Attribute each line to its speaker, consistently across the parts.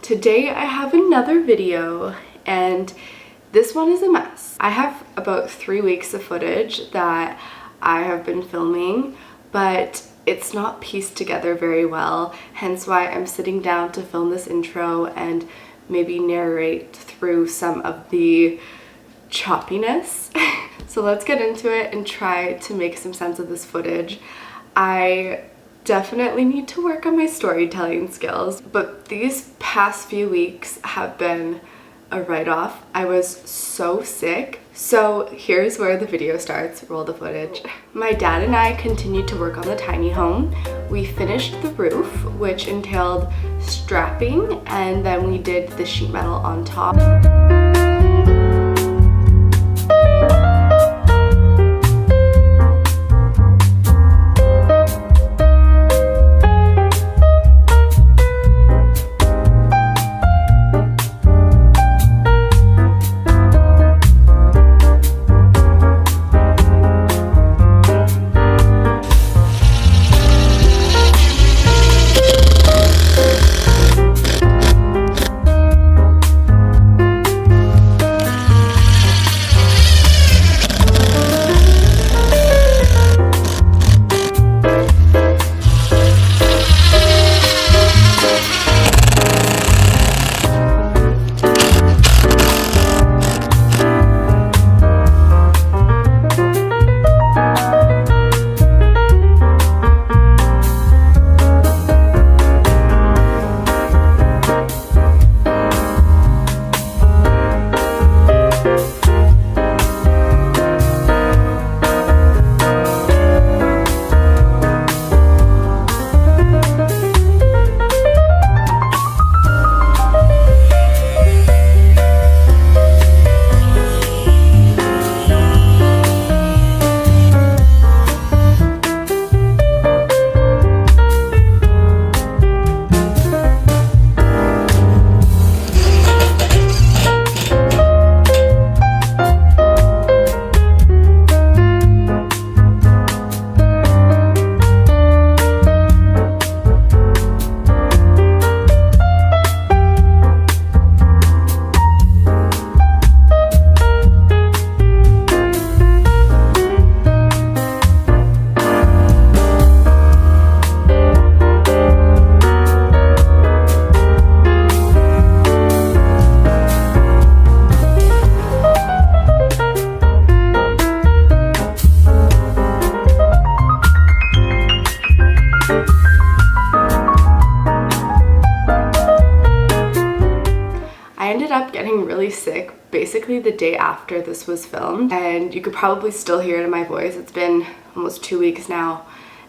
Speaker 1: Today I have another video and this one is a mess. I have about 3 weeks of footage that I have been filming, but it's not pieced together very well, hence why I'm sitting down to film this intro and maybe narrate through some of the choppiness. So let's get into it and try to make some sense of this footage. I definitely need to work on my storytelling skills, but these past few weeks have been a write-off. I was so sick. So here's where the video starts. Roll the footage. My dad and I continued to work on the tiny home. We finished the roof, which entailed strapping, and then we did the sheet metal on top. Getting really sick basically the day after this was filmed, and you could probably still hear it in my voice. It's been almost 2 weeks now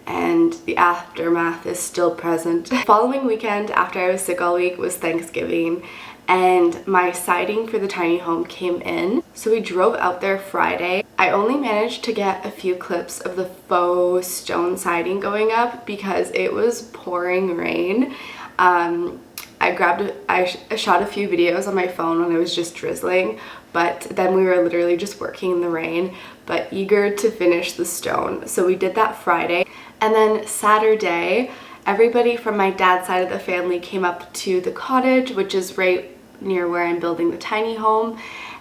Speaker 1: and the aftermath is still present. The following weekend after I was sick all week was Thanksgiving, and my siding for the tiny home came in, so we drove out there Friday. I only managed to get a few clips of the faux stone siding going up because it was pouring rain. I shot a few videos on my phone when it was just drizzling, but then we were literally just working in the rain, but eager to finish the stone. So we did that Friday. And then Saturday, everybody from my dad's side of the family came up to the cottage, which is right near where I'm building the tiny home.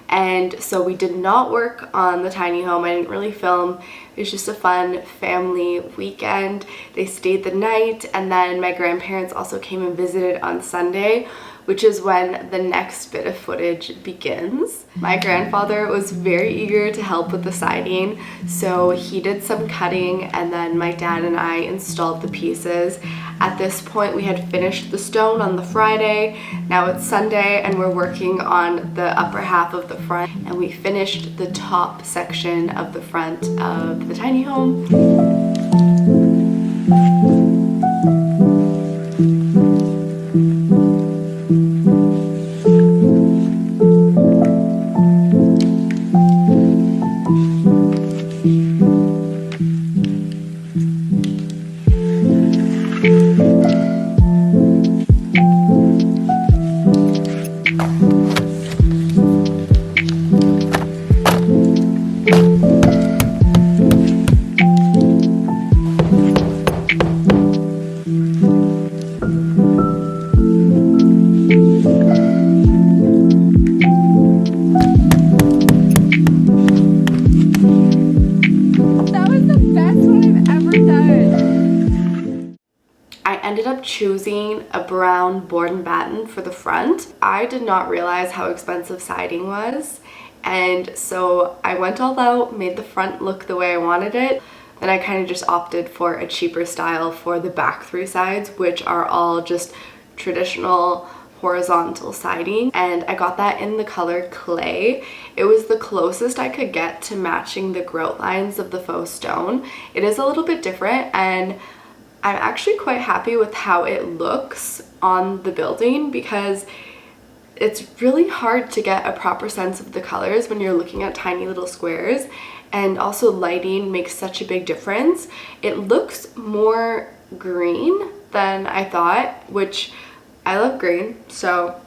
Speaker 1: And so we did not work on the tiny home. I didn't really film. It was just a fun family weekend. They stayed the night, and then my grandparents also came and visited on Sunday, which is when the next bit of footage begins. My grandfather was very eager to help with the siding, so he did some cutting, and then my dad and I installed the pieces. At this point, we had finished the stone on the Friday. Now it's Sunday, and we're working on the upper half of the front, and we finished the top section of the front of the tiny home. up choosing a brown board and batten for the front. I did not realize how expensive siding was, and so I went all out, made the front look the way I wanted it. Then I kind of just opted for a cheaper style for the back three sides, which are all just traditional horizontal siding, and I got that in the color clay. It was the closest I could get to matching the grout lines of the faux stone. It is a little bit different, and I'm actually quite happy with how it looks on the building, because it's really hard to get a proper sense of the colors when you're looking at tiny little squares, and also lighting makes such a big difference. It looks more green than I thought, which I love green, so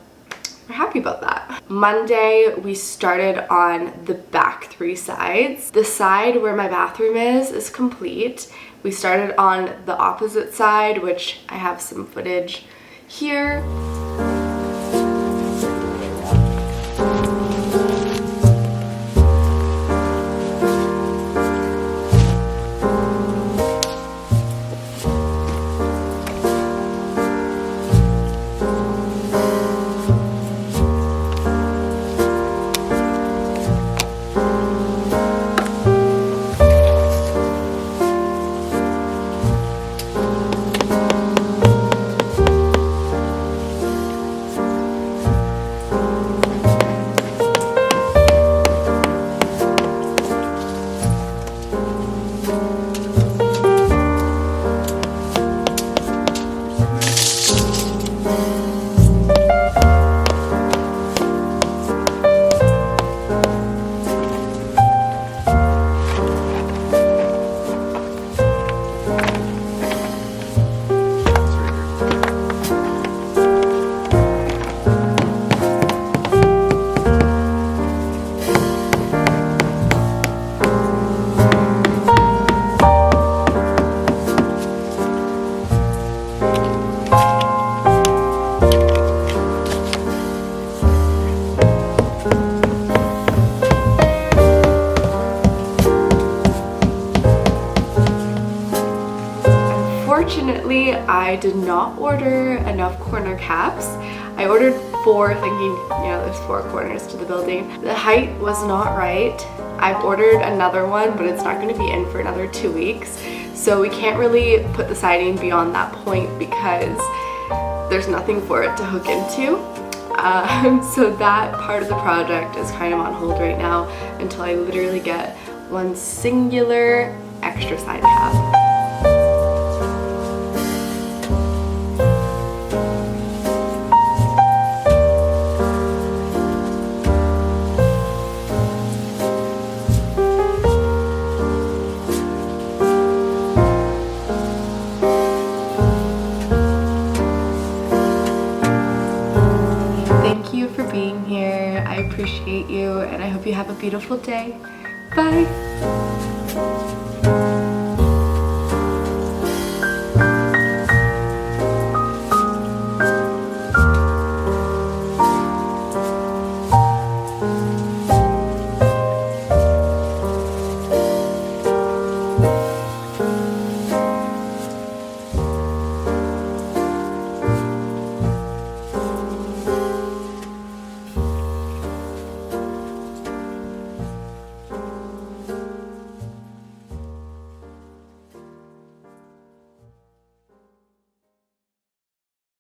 Speaker 1: we're happy about that. Monday, we started on the back three sides. The side where my bathroom is complete. We started on the opposite side, which I have some footage here. Unfortunately, I did not order enough corner caps. I ordered 4 thinking, you know, there's 4 corners to the building. The height was not right. I've ordered another one, but it's not going to be in for another 2 weeks. So we can't really put the siding beyond that point because there's nothing for it to hook into. So that part of the project is kind of on hold right now until I literally get one singular extra side cap. Thank you for being here. I appreciate you, and I hope you have a beautiful day. Bye!